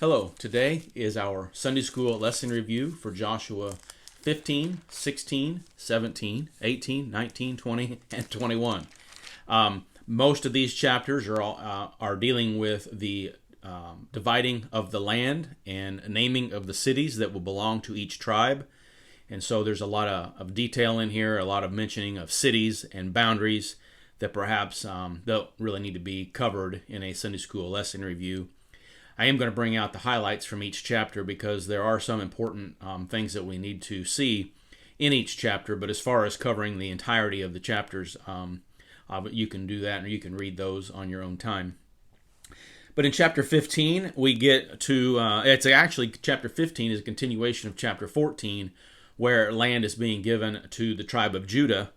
Hello, today is our Sunday School lesson review for Joshua 15, 16, 17, 18, 19, 20, and 21. Most of these chapters are dealing with the dividing of the land and naming of the cities that will belong to each tribe. And so there's a lot of detail in here, a lot of mentioning of cities and boundaries that perhaps don't really need to be covered in a Sunday School lesson review. I am going to bring out the highlights from each chapter because there are some important things that we need to see in each chapter. But as far as covering the entirety of the chapters, you can do that, or you can read those on your own time. But in chapter 15, we get to, chapter 15 is a continuation of chapter 14, where land is being given to the tribe of Judah.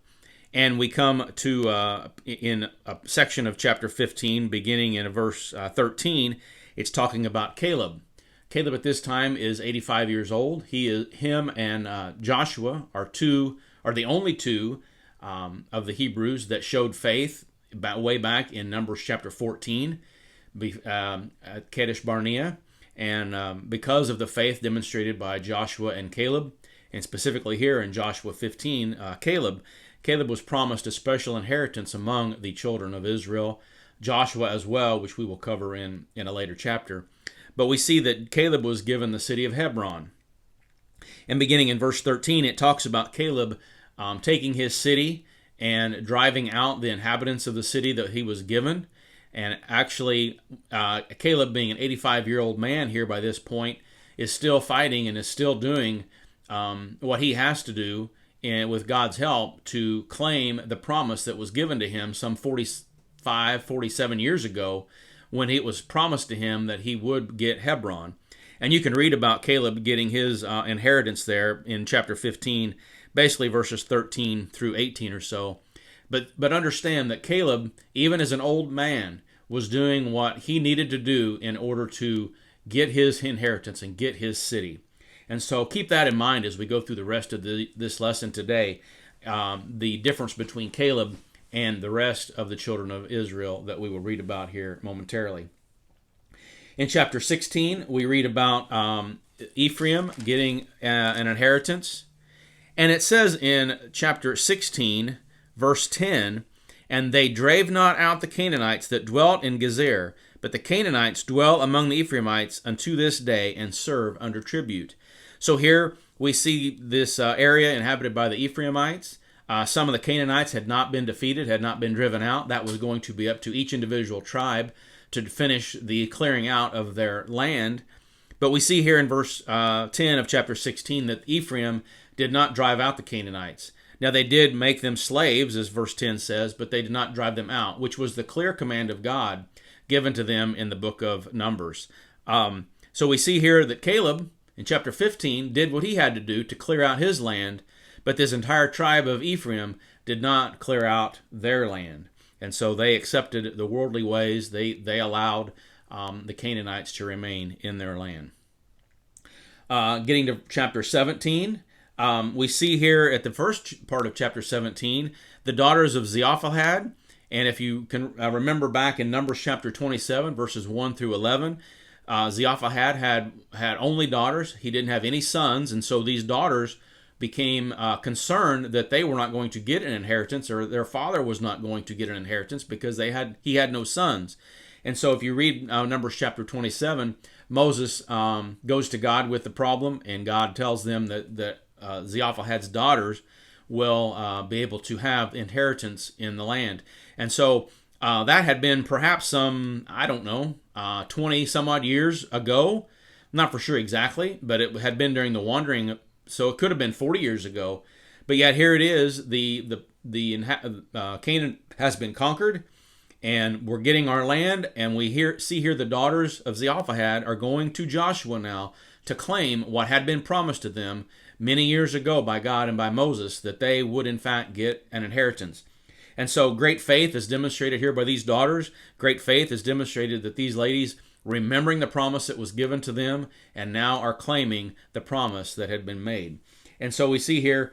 And we come to, in a section of chapter 15, beginning in verse 13, it's talking about Caleb. Caleb at this time is 85 years old. Him and Joshua are the only two of the Hebrews that showed faith way back in Numbers chapter 14 at Kadesh Barnea. And because of the faith demonstrated by Joshua and Caleb, and specifically here in Joshua 15, Caleb was promised a special inheritance among the children of Israel. Joshua as well, which we will cover in a later chapter. But we see that Caleb was given the city of Hebron. And beginning in verse 13, it talks about Caleb taking his city and driving out the inhabitants of the city that he was given. And actually, Caleb, being an 85-year-old man here by this point, is still fighting and is still doing what he has to do with God's help to claim the promise that was given to him some 47 years ago, when it was promised to him that he would get Hebron. And you can read about Caleb getting his inheritance there in chapter 15, basically verses 13 through 18 or so. But understand that Caleb, even as an old man, was doing what he needed to do in order to get his inheritance and get his city. And so keep that in mind as we go through the rest of this lesson today, the difference between Caleb and the rest of the children of Israel that we will read about here momentarily. In chapter 16, we read about Ephraim getting an inheritance. And it says in chapter 16, verse 10, "And they drave not out the Canaanites that dwelt in Gezer, but the Canaanites dwell among the Ephraimites unto this day and serve under tribute." So here we see this area inhabited by the Ephraimites. Some of the Canaanites had not been defeated, had not been driven out. That was going to be up to each individual tribe to finish the clearing out of their land. But we see here in verse 10 of chapter 16 that Ephraim did not drive out the Canaanites. Now they did make them slaves, as verse 10 says, but they did not drive them out, which was the clear command of God given to them in the book of Numbers. So we see here that Caleb, in chapter 15, did what he had to do to clear out his land, but this entire tribe of Ephraim did not clear out their land. And so they accepted the worldly ways. They allowed the Canaanites to remain in their land. Getting to chapter 17, we see here at the first part of chapter 17, the daughters of Zelophehad. And if you can remember back in Numbers chapter 27, verses 1 through 11, Zelophehad had only daughters. He didn't have any sons. And so these daughters became concerned that they were not going to get an inheritance, or their father was not going to get an inheritance because he had no sons. And so if you read Numbers chapter 27, Moses goes to God with the problem, and God tells them that Zelophehad's daughters will be able to have inheritance in the land. And so that had been perhaps 20 some odd years ago. Not for sure exactly, but it had been during the wandering. So it could have been 40 years ago, but yet here it is. Canaan has been conquered, and we're getting our land. And we see here the daughters of Zelophehad are going to Joshua now to claim what had been promised to them many years ago by God and by Moses, that they would in fact get an inheritance. And so great faith is demonstrated here by these daughters. Great faith is demonstrated that these ladies, remembering the promise that was given to them, and now are claiming the promise that had been made. And so we see here,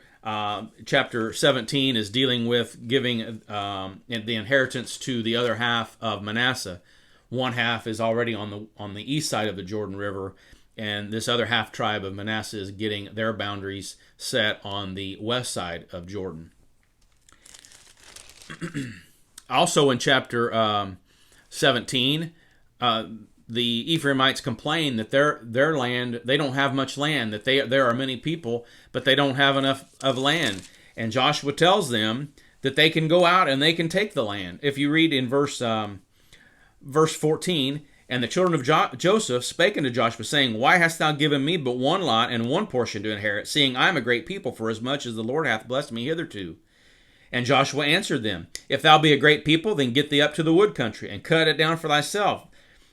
chapter 17 is dealing with giving the inheritance to the other half of Manasseh. one half is already on the east side of the Jordan River, and this other half tribe of Manasseh is getting their boundaries set on the west side of Jordan. Also in chapter 17, the Ephraimites complain that their land, they don't have much land, that there are many people, but they don't have enough of land. And Joshua tells them that they can go out and they can take the land. If you read in verse 14, and the children of Joseph spake unto Joshua, saying, Why hast thou given me but one lot and one portion to inherit, seeing I am a great people, for as much as the Lord hath blessed me hitherto? And Joshua answered them, If thou be a great people, then get thee up to the wood country, and cut it down for thyself,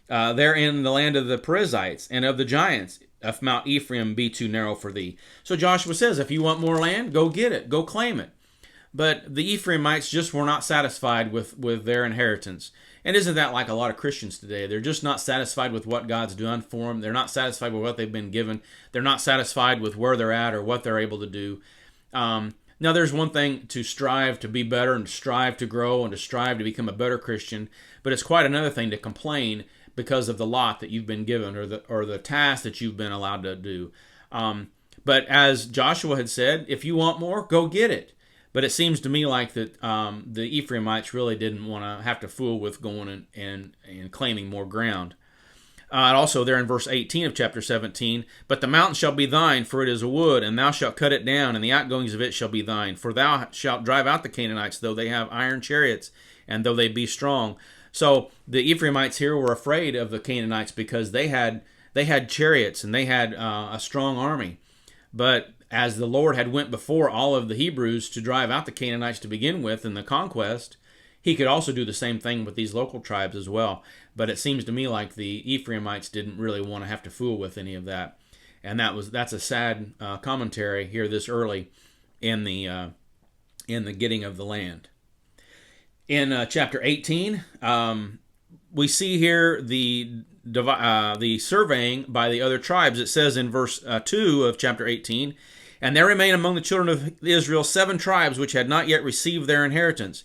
there in the land of the Perizzites and of the giants, if Mount Ephraim be too narrow for thee. So Joshua says, if you want more land, go get it, go claim it. But the Ephraimites just were not satisfied with their inheritance. And isn't that like a lot of Christians today? They're just not satisfied with what God's done for them. They're not satisfied with what they've been given. They're not satisfied with where they're at or what they're able to do. Now, there's one thing to strive to be better and to strive to grow and to strive to become a better Christian, but it's quite another thing to complain because of the lot that you've been given or the task that you've been allowed to do. But as Joshua had said, if you want more, go get it. But it seems to me like that the Ephraimites really didn't want to have to fool with going and claiming more ground. Also there in verse 18 of chapter 17, But the mountain shall be thine, for it is a wood, and thou shalt cut it down, and the outgoings of it shall be thine. For thou shalt drive out the Canaanites, though they have iron chariots, and though they be strong. So the Ephraimites here were afraid of the Canaanites because they had chariots and they had a strong army. But as the Lord had went before all of the Hebrews to drive out the Canaanites to begin with in the conquest, he could also do the same thing with these local tribes as well. But it seems to me like the Ephraimites didn't really want to have to fool with any of that. And that's a sad commentary here this early in the getting of the land. In chapter 18, we see here the surveying by the other tribes. It says in verse 2 of chapter 18, And there remain among the children of Israel 7 tribes which had not yet received their inheritance.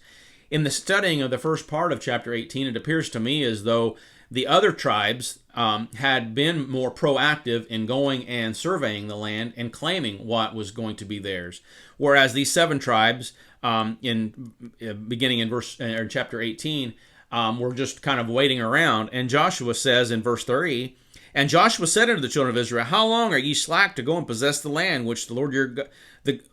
In the studying of the first part of chapter 18, it appears to me as though the other tribes had been more proactive in going and surveying the land and claiming what was going to be theirs. Whereas these 7 tribes, beginning in chapter 18, were just kind of waiting around. And Joshua says in verse 3, And Joshua said unto the children of Israel, How long are ye slack to go and possess the land which the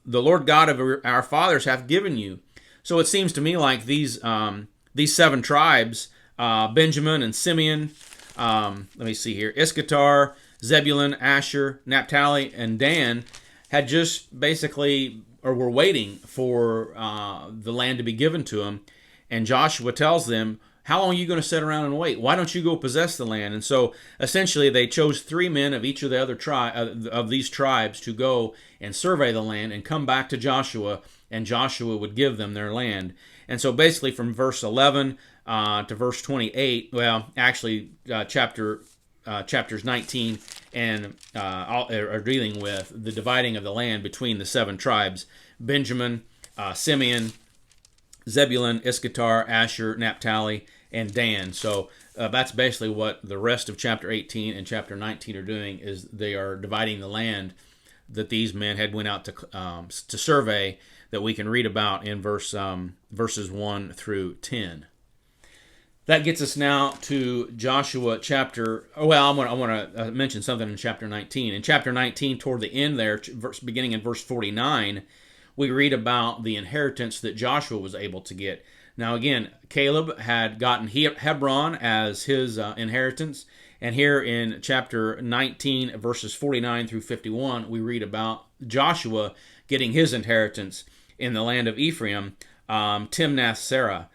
Lord God of our fathers hath given you? So it seems to me like these 7 tribes, Benjamin and Simeon, let me see here, Issachar, Zebulun, Asher, Naphtali, and Dan had just basically, or were waiting for the land to be given to them. And Joshua tells them, how long are you going to sit around and wait? Why don't you go possess the land? And so essentially they chose 3 men of each of the other of these tribes to go and survey the land and come back to Joshua, and Joshua would give them their land. And so basically from verse 11 to verse 28, well, actually chapters 19 and are dealing with the dividing of the land between the 7 tribes: Benjamin, Simeon, Zebulun, Issachar, Asher, Naphtali, and Dan. So that's basically what the rest of chapter 18 and chapter 19 are doing, is they are dividing the land that these men had went out to survey, that we can read about in verses 1 through 10. That gets us now to Joshua chapter. Well, I want to mention something in chapter 19. In chapter 19, toward the end there, beginning in verse 49, we read about the inheritance that Joshua was able to get. Now again, Caleb had gotten Hebron as his inheritance. And here in chapter 19, verses 49 through 51, we read about Joshua getting his inheritance in the land of Ephraim, Timnath-Serah.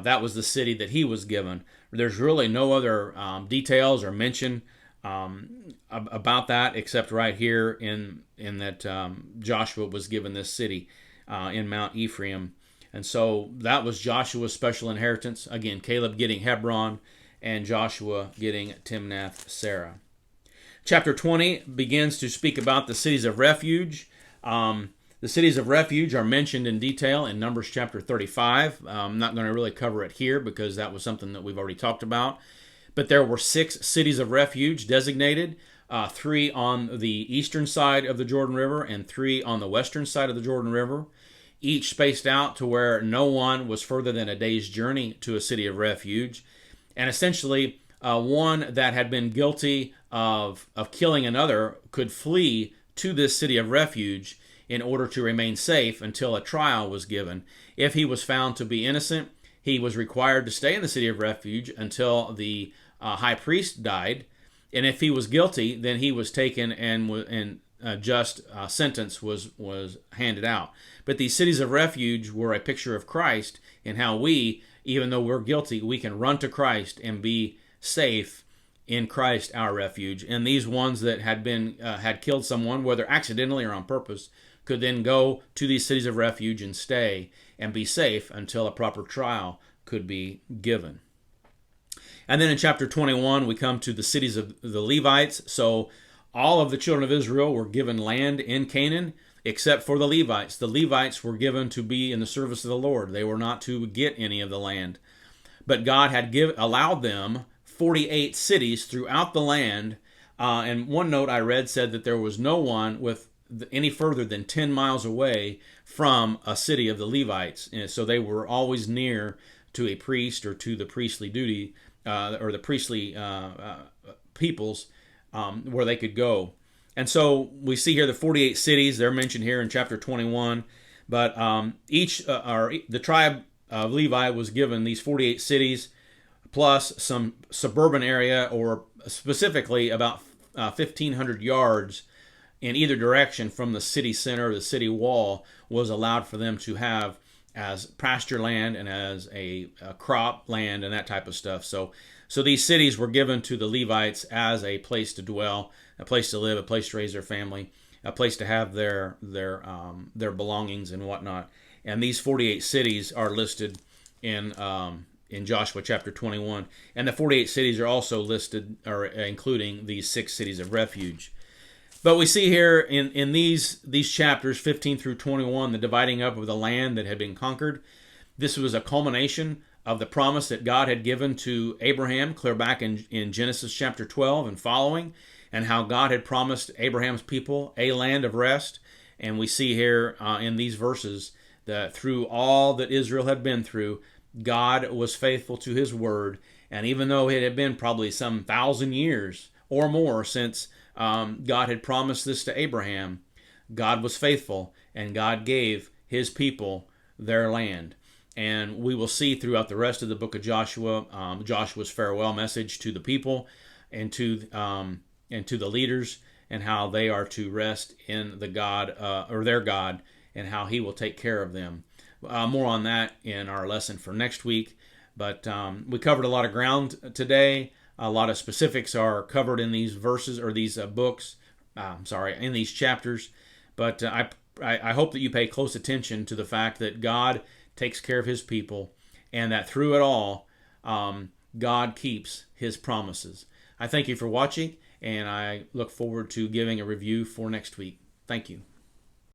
That was the city that he was given. There's really no other details or mention about that except right here in that Joshua was given this city in Mount Ephraim. And so that was Joshua's special inheritance. Again, Caleb getting Hebron and Joshua getting Timnath-Serah. Chapter 20 begins to speak about the cities of refuge. The cities of refuge are mentioned in detail in Numbers chapter 35. I'm not going to really cover it here because that was something that we've already talked about. But there were 6 cities of refuge designated, 3 on the eastern side of the Jordan River and 3 on the western side of the Jordan River, each spaced out to where no one was further than a day's journey to a city of refuge. And essentially, one that had been guilty of killing another could flee to this city of refuge in order to remain safe until a trial was given. If he was found to be innocent, he was required to stay in the city of refuge until the high priest died. And if he was guilty, then he was taken and a just sentence was handed out. But these cities of refuge were a picture of Christ and how we, even though we're guilty, we can run to Christ and be safe in Christ, our refuge. And these ones that had killed someone, whether accidentally or on purpose, could then go to these cities of refuge and stay and be safe until a proper trial could be given. And then in chapter 21, we come to the cities of the Levites. So all of the children of Israel were given land in Canaan, except for the Levites. The Levites were given to be in the service of the Lord. They were not to get any of the land. But God had allowed them 48 cities throughout the land. And one note I read said that there was no one with any further than 10 miles away from a city of the Levites. And so they were always near to a priest or to the priestly duty or the priestly peoples where they could go. And so we see here the 48 cities. They're mentioned here in chapter 21. But the tribe of Levi was given these 48 cities plus some suburban area, or specifically about 1,500 yards in either direction from the city center or the city wall was allowed for them to have as pasture land and as a crop land and that type of stuff. So these cities were given to the Levites as a place to dwell, a place to live, a place to raise their family, a place to have their belongings and whatnot. And these 48 cities are listed in Joshua chapter 21. And the 48 cities are also listed, or including these 6 cities of refuge. But we see here in these chapters, 15 through 21, the dividing up of the land that had been conquered. This was a culmination of the promise that God had given to Abraham, clear back in Genesis chapter 12 and following, and how God had promised Abraham's people a land of rest. And we see here in these verses that through all that Israel had been through, God was faithful to his word. And even though it had been probably some 1,000 years or more since God had promised this to Abraham, God was faithful, and God gave his people their land. And we will see throughout the rest of the book of Joshua, Joshua's farewell message to the people and to the leaders, and how they are to rest in the God or their God, and how he will take care of them. More on that in our lesson for next week. But we covered a lot of ground today. A lot of specifics are covered in these verses, or these books. In these chapters. But I hope that you pay close attention to the fact that God takes care of his people, and that through it all, God keeps his promises. I thank you for watching, and I look forward to giving a review for next week. Thank you.